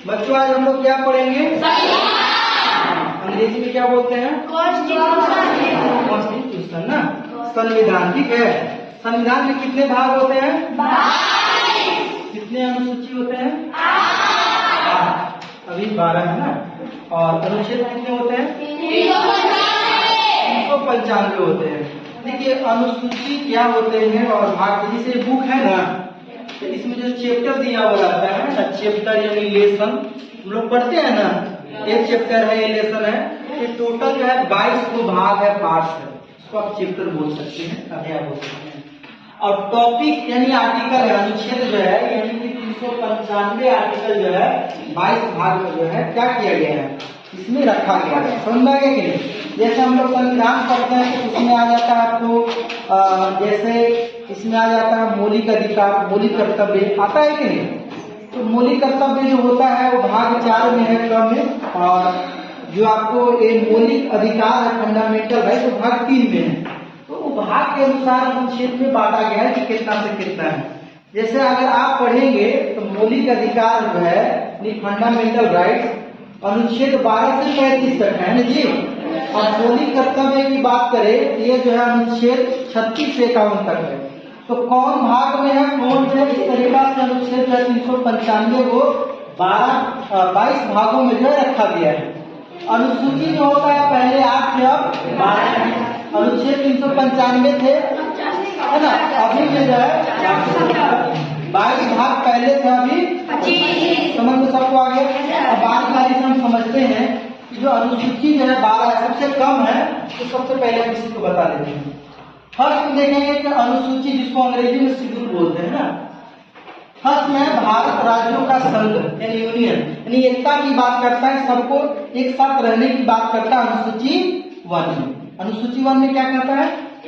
बच्चों आज हम लोग क्या पढ़ेंगे? अंग्रेजी में क्या बोलते हैं? कॉन्स्टिट्यूशन ना, संविधान। ठीक है, संविधान में कितने भाग होते हैं? 22। कितने अनुसूची होते हैं? 8। अभी 12 है ना। और अनुच्छेद कितने होते हैं? 395 होते हैं। देखिए अनुसूची क्या होते हैं और भाग, जैसे बुक है ना, तो इसमें जो चैप्टर दिया हुआ रहता है ना, चैप्टर यानी लेसन, हम लोग पढ़ते हैं ना, एक चैप्टर है, ये लेसन है, ये टोटल जो है 22 को भाग है, पार्ट्स है, इसको आप चैप्टर बोल सकते हैं, अध्याय बोल सकते हैं। और टॉपिक यानी आर्टिकल है, अनुच्छेद जो है यानी कि 395 आर्टिकल जो है 22 भाग में जो है क्या किया गया है, इसमें रखा गया है। समझ में आ गया कि नहीं? जैसे हम लोग संविधान पढ़ते हैं तो उसमें आ जाता है आपको जैसे इसमें आ जाता है मौलिक अधिकार, मौलिक कर्तव्य आता है कि नहीं? तो मौलिक कर्तव्य जो होता है वो भाग 4 में है, क्रम में, और जो आपको ये मौलिक अधिकार है, फंडामेंटल राइट, तो भाग 3 में है। तो वो भाग के अनुसार अनुच्छेद में बांटा गया है कि कितना से कितना है। जैसे अगर आप पढ़ेंगे तो मौलिक अधिकार जो है फंडामेंटल राइट्स अनुच्छेद 12 से 35 तक है ना जी। और मौलिक कर्तव्य की बात करें ये जो है अनुच्छेद 36 से 51 तक है। तो कौन भाग में है, कौन से, इस तरीका से अनुच्छेद 395 को 22 भागों में जो है रखा गया है। अनुसूची जो होता है पहले 8 थे, अब 12। अनुच्छेद 395 थे है ना, अभी में जो है 22 भाग पहले थे, अभी 25। समझ में सबको आ गया? अब बारी से हम समझते हैं कि जो अनुसूची जो है 12 है, सबसे कम है, तो सबसे पहले हम इसी को बता देते हैं। फर्स्ट देखेंगे कि अनुसूची जिसको अंग्रेजी में शेड्यूल बोलते हैं ना, फर्स्ट में भारत राज्यों का संघ यानी यूनियन, यानी एकता की बात करता है, सबको एक साथ रहने की बात करता है अनुसूची 1 में। अनुसूची 1 में क्या कहता है?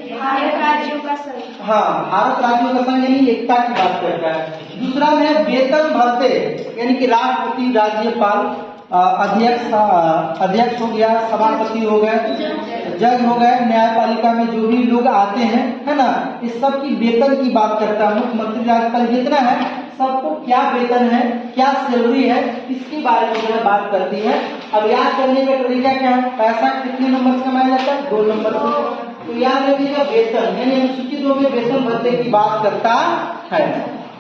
भारत राज्यों का संघ। हाँ, भारत राज्यों का संघ यानी एकता की बात करता है। दूसरा में वेतन भत्ते यानी कि राष्ट्रपति, राज्यपाल, अध्यक्ष हो गया, सभापति हो गए, जज हो गए, न्यायपालिका में जो भी लोग आते हैं है ना, इस सब की वेतन की बात करता है। मुख्यमंत्री, राज्यपाल जितना है सबको क्या वेतन है, क्या सैलरी है, इसके बारे में जो है बात करती है। अब याद करने का तरीका क्या है? पैसा कितने नंबर से कमाया जाता है? 2 नंबर से। तो याद रखिएगा वेतन यानी अनुसूची 2 में वेतन भत्ते की बात करता है।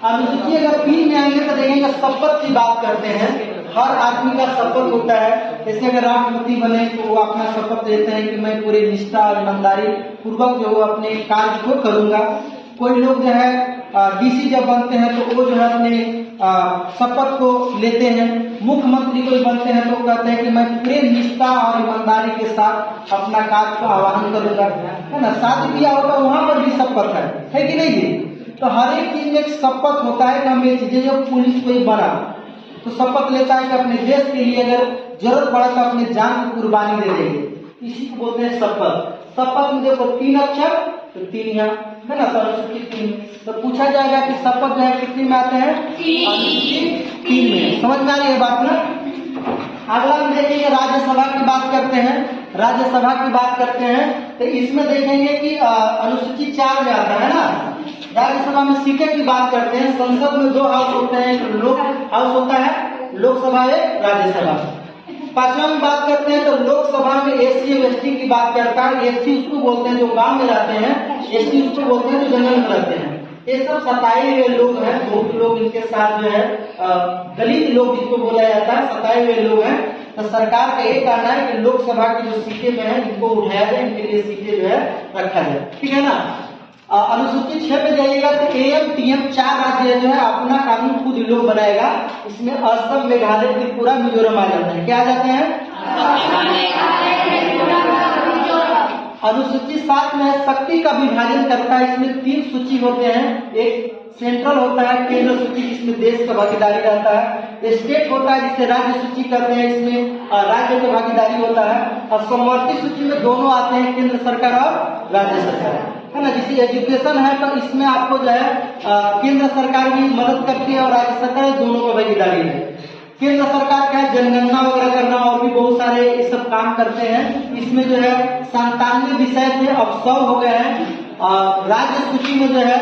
अनुसूची अगर 3 में आएंगे तो देखेंगे शपथ की बात करते हैं। हर आदमी का शपथ होता है। जैसे अगर राष्ट्रपति बने तो वो अपना शपथ लेते हैं कि मैं पूरी निष्ठा और ईमानदारी पूर्वक जो अपने कार्य को करूंगा। कोई लोग जो है डीसी जब बनते हैं तो वो जो है अपने शपथ को लेते हैं। मुख्यमंत्री कोई बनते हैं तो कहते हैं कि मैं पूरे निष्ठा और ईमानदारी के साथ अपना कार्य को आह्वान करूंगा, है ना। शादी ब्याह होता है वहां पर भी शपथ है कि नहीं? तो हर एक चीज में एक शपथ होता है कि हम ये चीजें, जब पुलिस कोई बना तो शपथ लेता है कि अपने देश के लिए अगर जरूरत पड़ा तो अपने जान की कुर्बानी दे देंगे, इसी को बोलते हैं शपथ। शपथ में देखो 3 अक्षर तो 3 यहाँ है ना, अनुसूची 3। तो पूछा जाएगा कि शपथ जो है कितने में आते हैं? 3 में। समझ में आ रही है बात ना? अगला में देखेंगे राज्यसभा की बात करते हैं। राज्यसभा की बात करते हैं तो इसमें देखेंगे कि अनुसूची 4 में आता है ना। राज्यसभा में सीटें की बात करते हैं। संसद में 2 हाउस होते हैं, लोक हाउस होता है, लोकसभा है, राज्यसभा। 5वां में बात करते हैं तो लोकसभा में एससी और एसटी की बात करता है। एससी उसको बोलते हैं जो गांव में रहते हैं, एसटी उसको बोलते हैं जो जंगल में रहते हैं। ये सब सताए हुए लोग हैं, बहुत लोग इनके साथ जो है दलित लोग जिसको बोला जाता है, सताए हुए लोग हैं। तो सरकार का ये कहना है कि लोकसभा की जो सीटें में है इनको उठाया जाए, इनके लिए सीटें जो है रखा जाए, ठीक है ना। अनुसूची 6 में जाइएगा तो एएम टीएम 4 राज्य जो है अपना कानून खुद लोग बनाएगा। इसमें असम, मेघालय, त्रिपुरा, मिजोरम आ जाते हैं। क्या आ जाते हैं? अनुसूची 7 में शक्ति का विभाजन करता है। इसमें 3 सूची होते हैं। एक सेंट्रल होता है, केंद्र सूची, जिसमें देश का भागीदारी रहता है। स्टेट होता है जिसे राज्य सूची करते हैं, इसमें राज्य का भागीदारी होता है। और समवर्ती सूची में दोनों आते हैं, केंद्र सरकार और राज्य सरकार, है ना। जैसे एजुकेशन है तो इसमें आपको जो है केंद्र सरकार भी मदद करती है और राज्य सरकार, दोनों को भागीदारी है। केंद्र सरकार का जनगणना वगैरह करना और भी बहुत सारे ये सब काम करते हैं। इसमें जो है 97 विषय थे, अब 100 हो गए हैं। राज्य सूची में जो है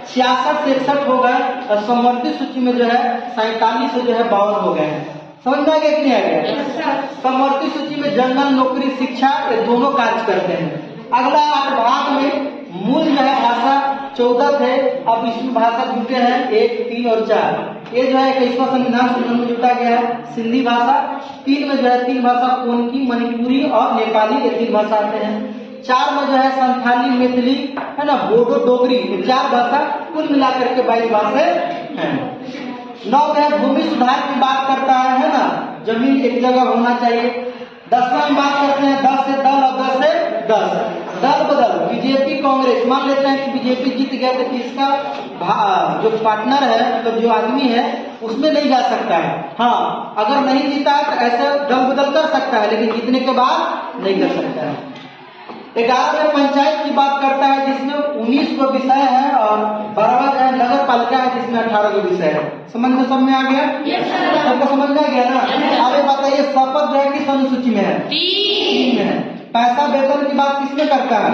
66 से 61 हो गए और समवर्ती सूची में जो है 47 से जो है 52 हो गए हैं। समझ में आ गया कि नहीं आ गया? समवर्ती सूची में जनरल, नौकरी, शिक्षा ये दोनों कार्य करते हैं। अगला 8 भाग में मूल जो है भाषा 14 थे, अब इसमें भाषा जुटे हैं 1, 3 और 4। ये जो है 21वां संविधान संशोधन में जुटा गया है सिंधी भाषा। 3 में जो है 3 भाषा कोनकी, मणिपुरी और नेपाली, ये 3 भाषा आते हैं। 4 में जो है संथाली, मैथिली है ना, बोडो, डोगरी, ये 4 भाषा कुल मिलाकर के 22 भाषाएं हैं। 9 में है भूमि सुधार की बात करता है ना, जमीन एक जगह होना चाहिए। 10वां में बात करते हैं 10 से दल और 10 से 10 दल बदल, बीजेपी कांग्रेस। मान लेते हैं कि बीजेपी जीत गया तो किसका जो पार्टनर है, मतलब जो आदमी है, उसमें नहीं जा सकता है। हाँ, अगर नहीं जीता है तो ऐसे दल बदल कर सकता है, लेकिन जीतने के बाद नहीं कर सकता है। 11 में पंचायत की बात करता है जिसमें 19 गो विषय है और 12वां जो है नगर पालिका है जिसमें 18 गो विषय है। समझ में सब में आ गया? सबको समझ में आ गया ना? अब ये बताइए शपथ जो है किस अनुसूची में है? 3 में है। पैसा वेतन की बात किसमें करता है?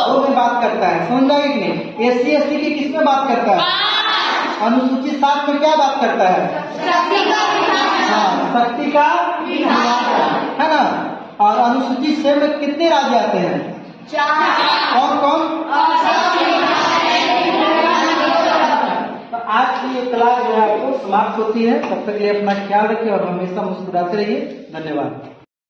2 में बात करता है। समझ में आ गया कि नहीं? SC ST की किसमें बात करता है? अनुसूची 7 में क्या बात करता है? हाँ, शक्ति का है ना। और अनुसूची 6 में कितने राज्य आते हैं? 4। कौन कौन? तो आज की ये क्लास जो है आपको समाप्त होती है। तब तक के लिए अपना ख्याल रखिए और हमेशा मुस्कुराते रहिए। धन्यवाद।